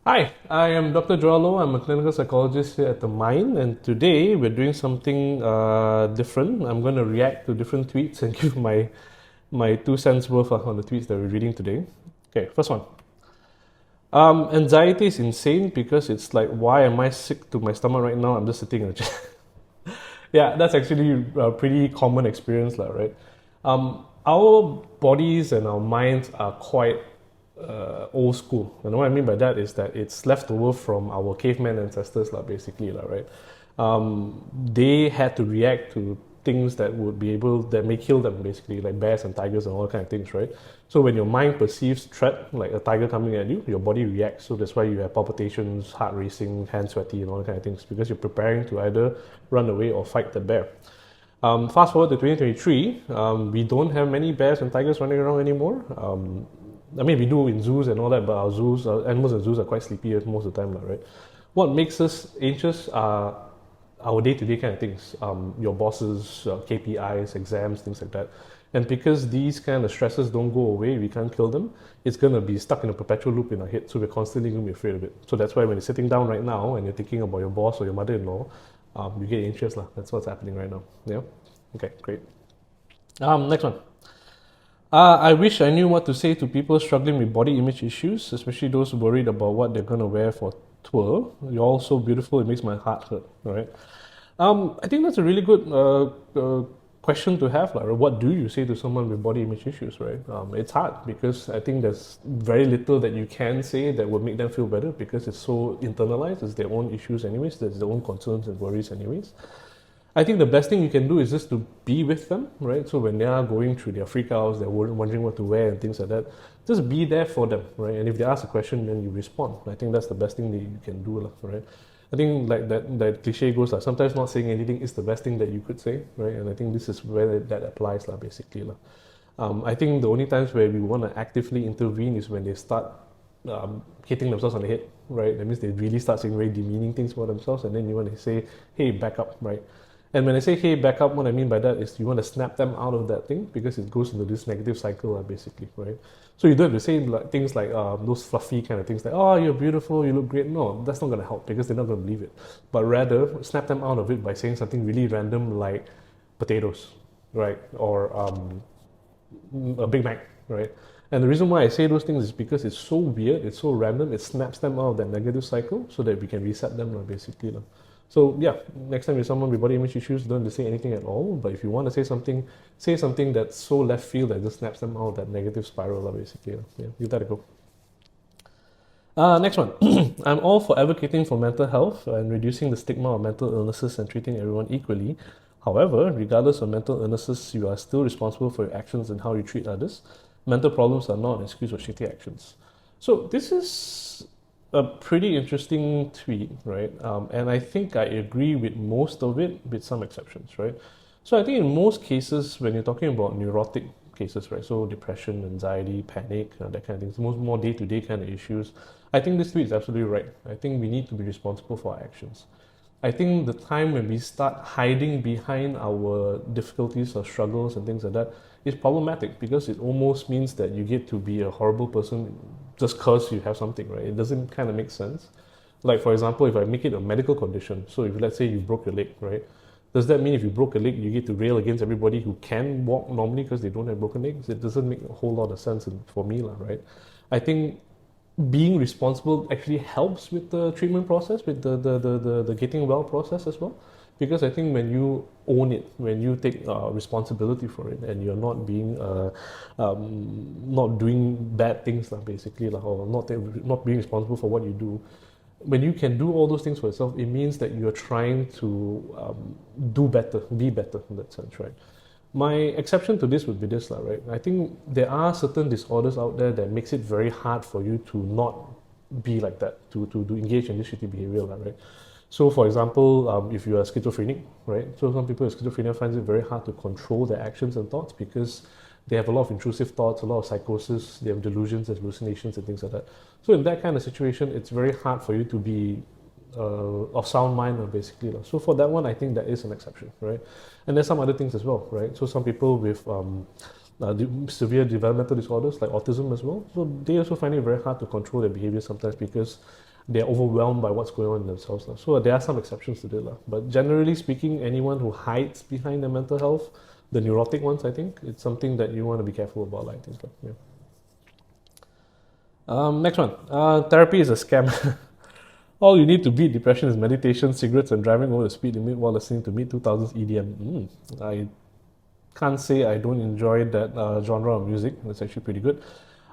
Hi, I am Dr. Joalo. I'm a clinical psychologist here at the Mind, and today we're doing something different. I'm going to react to different tweets and give my 2 cents worth on the tweets that we're reading today. Okay, first one. Anxiety is insane because it's like, why am I sick to my stomach right now? I'm just sitting in a chair. Yeah, that's actually a pretty common experience, lah, right? Our bodies and our minds are quite old school. And what I mean by that is that it's left over from our caveman ancestors, lah, basically, lah, right? They had to react to things that may kill them, basically, like bears and tigers and all kind of things, right? So when your mind perceives threat, like a tiger coming at you, your body reacts. So that's why you have palpitations, heart racing, hands sweaty, and all that kind of things, because you're preparing to either run away or fight the bear. Fast forward to 2023, we don't have many bears and tigers running around anymore. I mean, we do in zoos and all that, but our animals in zoos are quite sleepy most of the time, right? What makes us anxious are our day-to-day kind of things, your bosses, KPIs, exams, things like that. And because these kind of stresses don't go away, we can't kill them, it's going to be stuck in a perpetual loop in our head. So we're constantly going to be afraid of it. So that's why when you're sitting down right now and you're thinking about your boss or your mother-in-law, you get anxious. That's what's happening right now. Yeah? Okay, great. Next one. I wish I knew what to say to people struggling with body image issues, especially those worried about what they're going to wear for tour. You're all so beautiful, it makes my heart hurt. All right. I think that's a really good question to have. Like, what do you say to someone with body image issues, right? It's hard because I think there's very little that you can say that would make them feel better because it's so internalized. It's their own issues, anyways. There's their own concerns and worries, anyways. I think the best thing you can do is just to be with them, right? So when they are going through their freakouts, they're wondering what to wear and things like that, just be there for them, right? And if they ask a question, then you respond. I think that's the best thing that you can do, right? I think like that cliche goes like sometimes not saying anything is the best thing that you could say, right? And I think this is where that applies, basically. I think the only times where we want to actively intervene is when they start hitting themselves on the head, right? That means they really start saying very demeaning things about themselves, and then you want to say, hey, back up, right? And when I say, hey, back up, what I mean by that is you want to snap them out of that thing because it goes into this negative cycle, basically, right? So you don't have to say things like those fluffy kind of things like, oh, you're beautiful, you look great. No, that's not going to help because they're not going to believe it. But rather, snap them out of it by saying something really random like potatoes, right? Or a Big Mac, right? And the reason why I say those things is because it's so weird, it's so random, it snaps them out of that negative cycle so that we can reset them, basically. So yeah, next time you're someone with body image issues, don't say anything at all. But if you want to say something that's so left field that just snaps them out of that negative spiral, basically. Yeah, give that a go. Next one. I'm all for advocating for mental health and reducing the stigma of mental illnesses and treating everyone equally. However, regardless of mental illnesses, you are still responsible for your actions and how you treat others. Mental problems are not an excuse for shitty actions. So this is a pretty interesting tweet, right? And I think I agree with most of it, with some exceptions, right? So I think in most cases, when you're talking about neurotic cases, right? So depression, anxiety, panic, that kind of things, more day-to-day kind of issues. I think this tweet is absolutely right. I think we need to be responsible for our actions. I think the time when we start hiding behind our difficulties or struggles and things like that is problematic because it almost means that you get to be a horrible person just because you have something, right? It doesn't kind of make sense. Like, for example, if I make it a medical condition, so if let's say you broke your leg, right? Does that mean if you broke a leg, you get to rail against everybody who can walk normally because they don't have broken legs? It doesn't make a whole lot of sense for me, right? I think being responsible actually helps with the treatment process, with the getting well process as well. Because I think when you own it, when you take responsibility for it, and you're not being, not doing bad things, basically, or not being responsible for what you do, when you can do all those things for yourself, it means that you're trying to do better, be better in that sense, right? My exception to this would be this, right? I think there are certain disorders out there that makes it very hard for you to not be like that, to engage in this shitty behavior, right? So, for example, if you are schizophrenic, right? So some people with schizophrenia finds it very hard to control their actions and thoughts because they have a lot of intrusive thoughts, a lot of psychosis, they have delusions, hallucinations, and things like that. So in that kind of situation, it's very hard for you to be of sound mind, basically. So for that one, I think that is an exception, right? And there's some other things as well, right? So some people with severe developmental disorders like autism as well, so they also find it very hard to control their behavior sometimes because they're overwhelmed by what's going on in themselves. So there are some exceptions to that. But generally speaking, anyone who hides behind their mental health, the neurotic ones, I think, it's something that you want to be careful about. I think. Yeah. Next one. Therapy is a scam. All you need to beat depression is meditation, cigarettes, and driving over the speed limit while listening to mid-2000s EDM. I can't say I don't enjoy that genre of music. It's actually pretty good.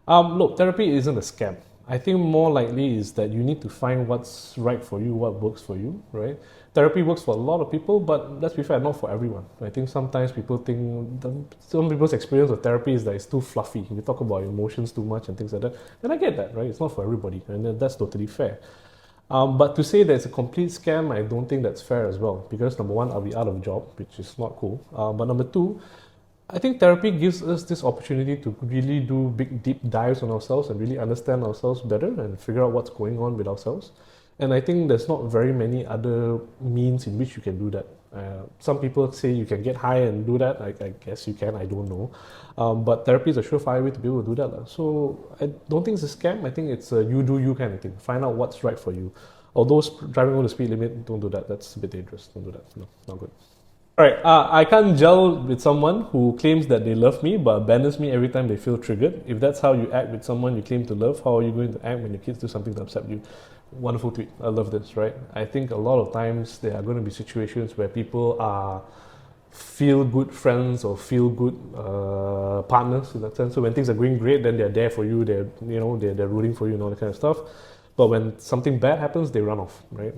Look, therapy isn't a scam. I think more likely is that you need to find what's right for you, what works for you, right? Therapy works for a lot of people, but let's be fair, not for everyone. I think sometimes people think, some people's experience of therapy is that it's too fluffy. We talk about emotions too much and things like that. And I get that, right? It's not for everybody, and that's totally fair. But to say that it's a complete scam, I don't think that's fair as well. Because number one, I'll be out of a job, which is not cool. But number two, I think therapy gives us this opportunity to really do big, deep dives on ourselves and really understand ourselves better and figure out what's going on with ourselves. And I think there's not very many other means in which you can do that. Some people say you can get high and do that. I guess you can, I don't know. But therapy is a surefire way to be able to do that. So I don't think it's a scam. I think it's a you do you kind of thing. Find out what's right for you. Although driving over the speed limit, don't do that. That's a bit dangerous. Don't do that. No, not good. All right, I can't gel with someone who claims that they love me but abandons me every time they feel triggered. If that's how you act with someone you claim to love, how are you going to act when your kids do something to upset you? Wonderful tweet. I love this, right? I think a lot of times there are going to be situations where people are feel good friends or feel good partners in that sense. So when things are going great, then they're there for you. They're rooting for you and all that kind of stuff. But when something bad happens, they run off, right?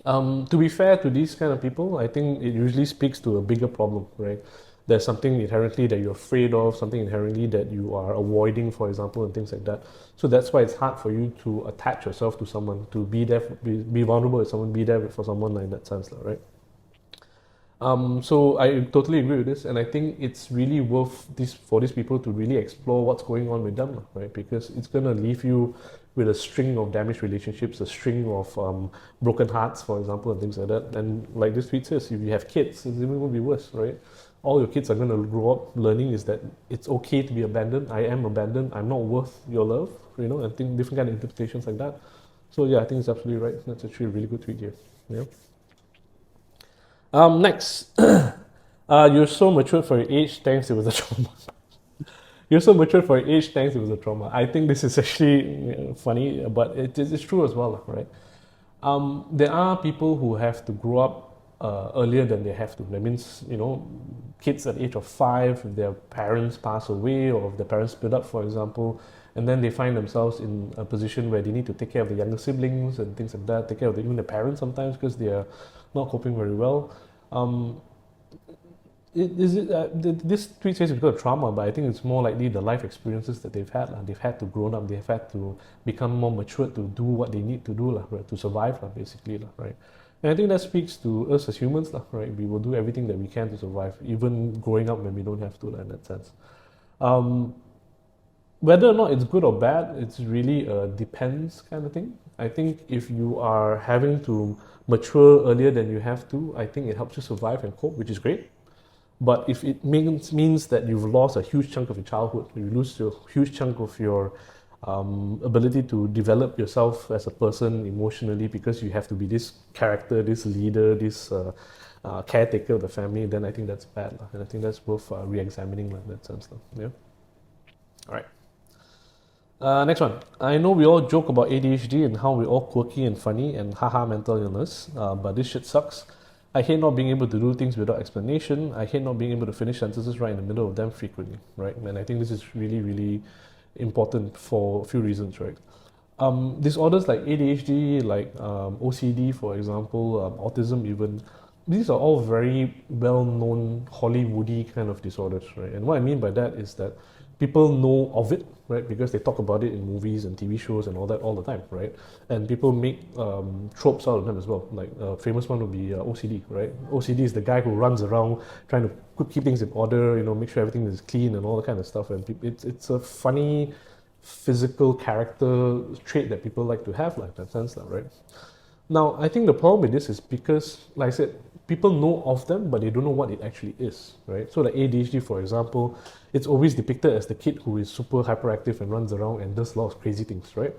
To be fair to these kind of people, I think it usually speaks to a bigger problem, right? There's something inherently that you're afraid of, something inherently that you are avoiding, for example, and things like that. So that's why it's hard for you to attach yourself to someone, to be there, be vulnerable with someone, be there for someone in that sense, right? So I totally agree with this, and I think it's really worth this for these people to really explore what's going on with them, right? Because it's gonna leave you with a string of damaged relationships, a string of broken hearts, for example, and things like that. And like this tweet says, if you have kids, it's even going to be worse, right? All your kids are going to grow up learning is that it's okay to be abandoned. I am abandoned. I'm not worth your love, and think different kind of interpretations like that. So yeah, I think it's absolutely right. That's actually a really good tweet here. Yeah. Next, you're so mature for your age. Thanks, it was a trauma. You're so mature for your age. Thanks, it was a trauma. I think this is actually funny, but it's true as well, right? There are people who have to grow up earlier than they have to. That means, kids at the age of 5, if their parents pass away or if their parents split up, for example, and then they find themselves in a position where they need to take care of the younger siblings and things like that, take care of even the parents sometimes because they are not coping very well. This tweet says it's because of trauma, but I think it's more likely the life experiences that they've had. They've had to grow up, they've had to become more mature to do what they need to do, right? To survive, basically, right? And I think that speaks to us as humans, right? We will do everything that we can to survive, even growing up when we don't have to, in that sense. Whether or not it's good or bad, it's really a depends kind of thing. I think if you are having to mature earlier than you have to, I think it helps you survive and cope, which is great. But if it means that you've lost a huge chunk of your childhood, you lose a huge chunk of your ability to develop yourself as a person emotionally because you have to be this character, this leader, this caretaker of the family, then I think that's bad. And I think that's worth re-examining in that sense. Yeah. All right. Next one. I know we all joke about ADHD and how we're all quirky and funny and haha mental illness, but this shit sucks. I hate not being able to do things without explanation. I hate not being able to finish sentences right in the middle of them frequently, right? And I think this is really, really important for a few reasons, right? Disorders like ADHD, like OCD, for example, autism even, these are all very well-known Hollywoody kind of disorders, right? And what I mean by that is that people know of it, right? Because they talk about it in movies and TV shows and all that all the time, right? And people make tropes out of them as well. Like a famous one would be OCD, right? OCD is the guy who runs around trying to keep things in order, make sure everything is clean and all that kind of stuff. And it's a funny physical character trait that people like to have, like that sense, right? Now, I think the problem with this is because, like I said, people know of them, but they don't know what it actually is, right? So the ADHD, for example, it's always depicted as the kid who is super hyperactive and runs around and does a lot of crazy things, right?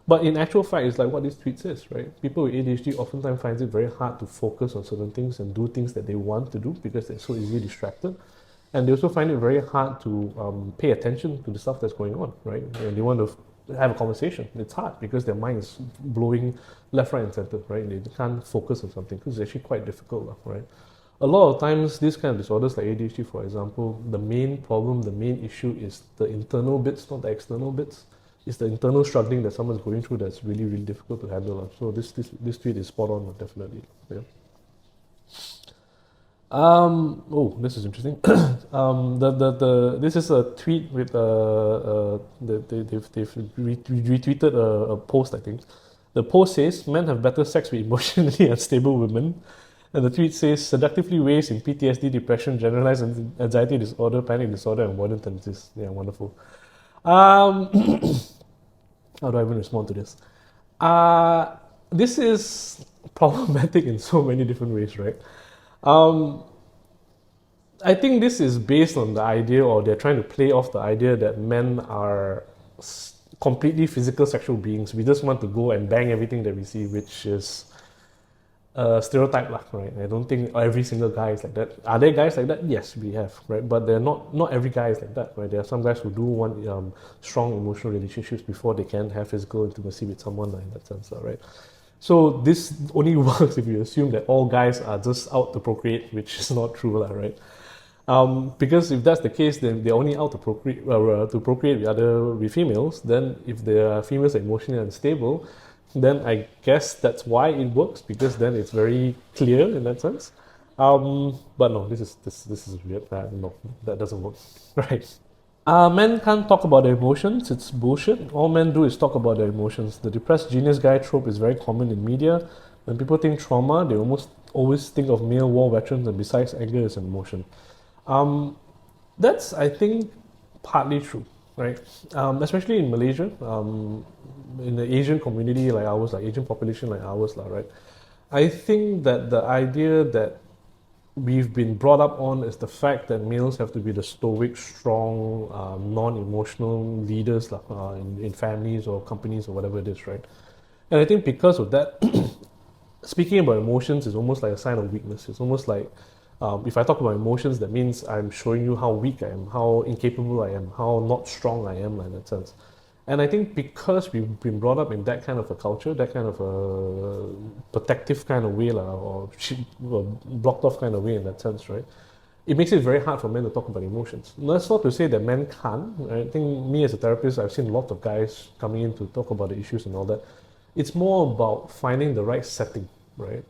But in actual fact, it's like what this tweet says, right? People with ADHD oftentimes find it very hard to focus on certain things and do things that they want to do because they're so easily distracted. And they also find it very hard to pay attention to the stuff that's going on, right? And they want to have a conversation. It's hard because their mind is blowing left, right, and center, right? They can't focus on something because it's actually quite difficult, right? A lot of times, these kind of disorders like ADHD, for example, the main problem, the main issue is the internal bits, not the external bits. It's the internal struggling that someone's going through that's really, really difficult to handle. So this tweet is spot on, definitely. Yeah. Oh, this is interesting. This is a tweet with they've retweeted a post, I think. The post says men have better sex with emotionally unstable women, and the tweet says seductively ways in PTSD, depression, generalized anxiety disorder, panic disorder, and avoidant tendencies. Yeah, wonderful. Um, how do I even respond to this? This is problematic in so many different ways, right? Um, I think this is based on the idea, or they're trying to play off the idea that men are completely physical sexual beings. We just want to go and bang everything that we see, which is a stereotype, right? I don't think every single guy is like that. Are there guys like that? Yes, we have, right? But they're not every guy is like that, right? There are some guys who do want strong emotional relationships before they can have physical intimacy with someone, in that sense, right? So this only works if you assume that all guys are just out to procreate, which is not true, right? Because if that's the case, then they're only out to procreate with females. Then if the females are emotionally unstable, then I guess that's why it works, because then it's very clear in that sense. But no, this is weird. No, that doesn't work, right? Men can't talk about their emotions. It's bullshit. All men do is talk about their emotions. The depressed genius guy trope is very common in media. When people think trauma, they almost always think of male war veterans, and besides, anger is an emotion. That's, I think, partly true, right? Especially in Malaysia, in the Asian community like ours, like Asian population like ours, right? I think that the idea that we've been brought up on is the fact that males have to be the stoic, strong, non-emotional leaders in families or companies or whatever it is, right? And I think because of that, speaking about emotions is almost like a sign of weakness. It's almost like if I talk about emotions, that means I'm showing you how weak I am, how incapable I am, how not strong I am in that sense. And I think because we've been brought up in that kind of a culture, that kind of a protective kind of way, or blocked off kind of way in that sense, right? It makes it very hard for men to talk about emotions. That's not to say that men can't. I think me as a therapist, I've seen a lot of guys coming in to talk about the issues and all that. It's more about finding the right setting, right?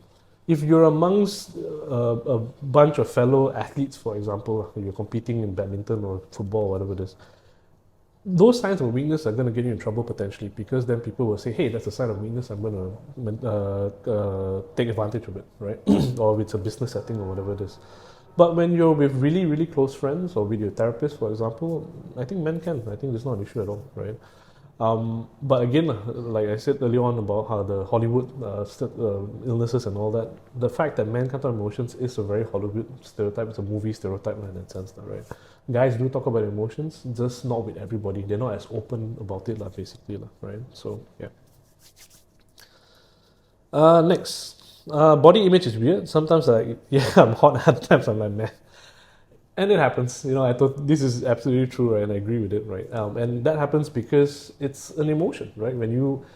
If you're amongst a bunch of fellow athletes, for example, you're competing in badminton or football or whatever it is, those signs of weakness are going to get you in trouble potentially, because then people will say, hey, that's a sign of weakness, I'm going to take advantage of it, right? Or if it's a business setting or whatever it is. But when you're with really, really close friends or with your therapist, for example, I think men can. I think there's not an issue at all, right? But again, like I said earlier on about how the Hollywood illnesses and all that, the fact that men can't talk emotions is a very Hollywood stereotype. It's a movie stereotype in that sense, right? Guys do talk about emotions, just not with everybody. They're not as open about it, basically, right? So, yeah. Next. Body image is weird. Sometimes, I'm hot, other times I'm like, man. And it happens, I thought this is absolutely true, right? And I agree with it, right? And that happens because it's an emotion, right? When you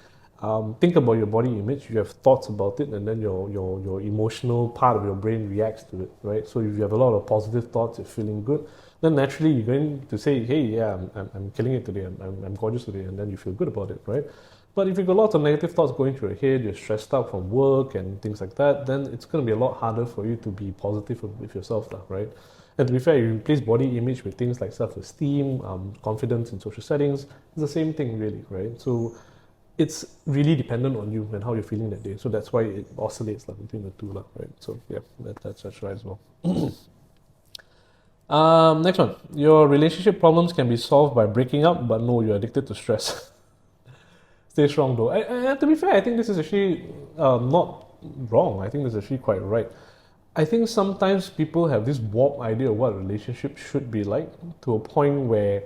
think about your body image, you have thoughts about it, and then your emotional part of your brain reacts to it, right? So if you have a lot of positive thoughts, you're feeling good, then naturally you're going to say, hey, yeah, I'm killing it today, I'm gorgeous today, and then you feel good about it, right? But if you've got lots of negative thoughts going through your head, you're stressed out from work and things like that, then it's going to be a lot harder for you to be positive with yourself, right? And to be fair, you replace body image with things like self-esteem, confidence in social settings. It's the same thing, really, right? So it's really dependent on you and how you're feeling that day. So that's why it oscillates between the two, right? So yeah, that's right as well. Next one. Your relationship problems can be solved by breaking up, but no, you're addicted to stress. Stay strong, though. To be fair, I think this is actually not wrong. I think this is actually quite right. I think sometimes people have this warped idea of what a relationship should be like, to a point where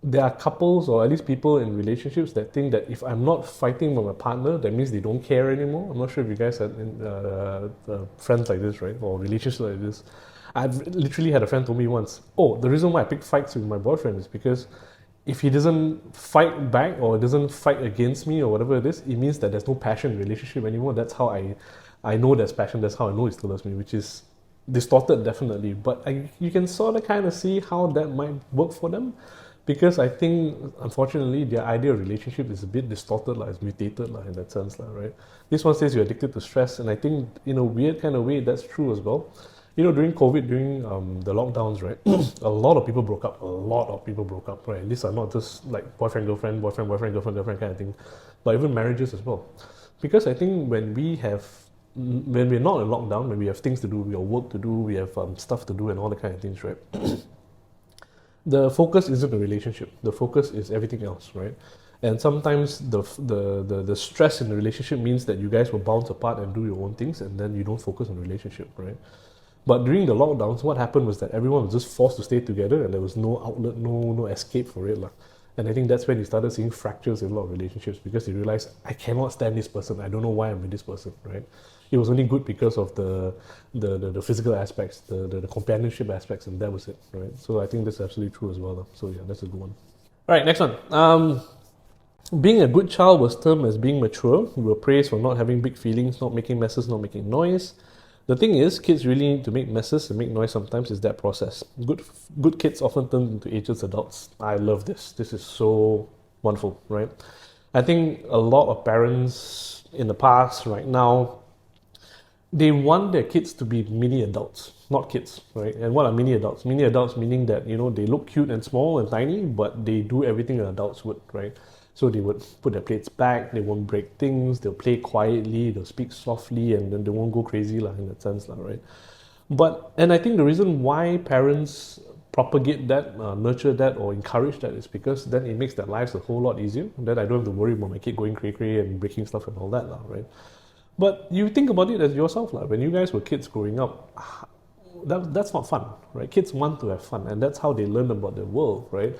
there are couples or at least people in relationships that think that if I'm not fighting with my partner, that means they don't care anymore. I'm not sure if you guys had friends like this, right? Or relationships like this. I've literally had a friend told me once, oh, the reason why I pick fights with my boyfriend is because if he doesn't fight back or doesn't fight against me or whatever it is, it means that there's no passion in the relationship anymore. That's how I know there's passion. That's how I know he still loves me, which is distorted definitely. But you can sort of kind of see how that might work for them, because I think unfortunately their idea of relationship is a bit distorted, like it's mutated, like in that sense, like, right? This one says you're addicted to stress, and I think in a weird kind of way that's true as well. You know, during COVID, during the lockdowns, right, a lot of people broke up. A lot of people broke up, right? And these are not just like boyfriend, girlfriend, boyfriend, boyfriend, girlfriend, girlfriend kind of thing, but even marriages as well. Because I think when we're not in lockdown, when we have things to do, we have work to do, we have stuff to do, and all the kind of things, right? The focus isn't the relationship. The focus is everything else, right? And sometimes the stress in the relationship means that you guys will bounce apart and do your own things, and then you don't focus on the relationship, right? But during the lockdowns, what happened was that everyone was just forced to stay together, and there was no outlet, no escape for it, lah. And I think that's when you started seeing fractures in a lot of relationships, because you realize I cannot stand this person. I don't know why I'm with this person, right? It was only good because of the physical aspects, the companionship aspects, and that was it, right? So I think that's absolutely true as well, lah. So yeah, that's a good one. All right, next one. Being a good child was termed as being mature. We were praised for not having big feelings, not making messes, not making noise. The thing is, kids really need to make messes and make noise sometimes. Is that process. Good kids often turn into ageless adults. I love this. This is so wonderful, right? I think a lot of parents in the past, right now, they want their kids to be mini adults, not kids, right? And what are mini adults? Mini adults meaning that, you know, they look cute and small and tiny, but they do everything an adults would, right? So they would put their plates back, they won't break things, they'll play quietly, they'll speak softly, and then they won't go crazy, like, in that sense, right? And I think the reason why parents propagate that, nurture that, or encourage that is because then it makes their lives a whole lot easier. Then I don't have to worry about my kid going cray-cray and breaking stuff and all that, right? But you think about it as yourself, like, when you guys were kids growing up, that's not fun, right? Kids want to have fun, and that's how they learn about the world, right?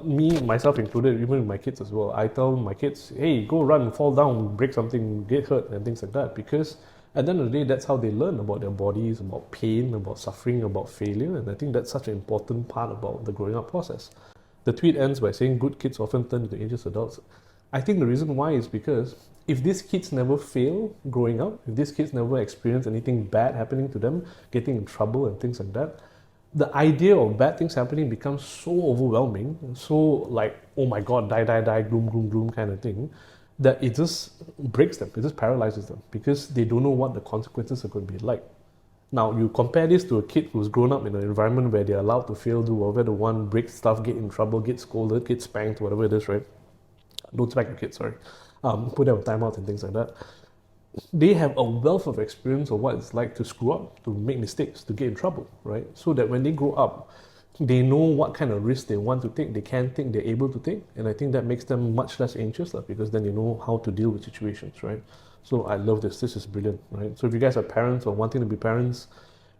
Me, myself included, even with my kids as well, I tell my kids, hey, go run, fall down, break something, get hurt, and things like that, because at the end of the day, that's how they learn about their bodies, about pain, about suffering, about failure, and I think that's such an important part about the growing up process. The tweet ends by saying, good kids often turn into ageless adults. I think the reason why is because if these kids never fail growing up, if these kids never experience anything bad happening to them, getting in trouble and things like that, the idea of bad things happening becomes so overwhelming, so like, oh my god, die, die, die, gloom, gloom, gloom kind of thing, that it just breaks them, it just paralyzes them, because they don't know what the consequences are going to be like. Now, you compare this to a kid who's grown up in an environment where they're allowed to fail, do whatever they want, break stuff, get in trouble, get scolded, get spanked, whatever it is, right? Don't spank your kids, sorry. Put them on timeout and things like that. They have a wealth of experience of what it's like to screw up, to make mistakes, to get in trouble, right? So that when they grow up, they know what kind of risk they want to take, they can take, they're able to take, and I think that makes them much less anxious, because then they know how to deal with situations, right? So I love this. This is brilliant, right? So if you guys are parents or wanting to be parents,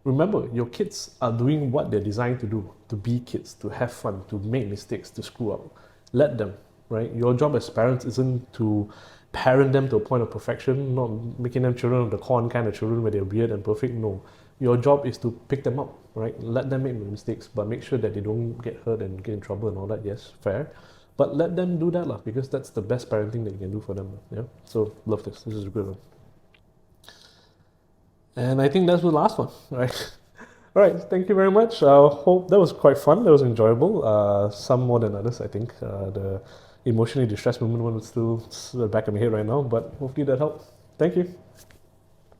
remember, your kids are doing what they're designed to do, to be kids, to have fun, to make mistakes, to screw up. Let them, right? Your job as parents isn't to parent them to a point of perfection, not making them children of the corn kind of children where they're weird and perfect. No. Your job is to pick them up, right? Let them make mistakes, but make sure that they don't get hurt and get in trouble and all that. Yes, fair. But let them do that, because that's the best parenting that you can do for them. Yeah. So love this. This is a good one. And I think that's the last one, right? All right, thank you very much. I hope that was quite fun. That was enjoyable. Some more than others, I think. The emotionally distressed moment one was still back in my head right now, but hopefully that helped. Thank you.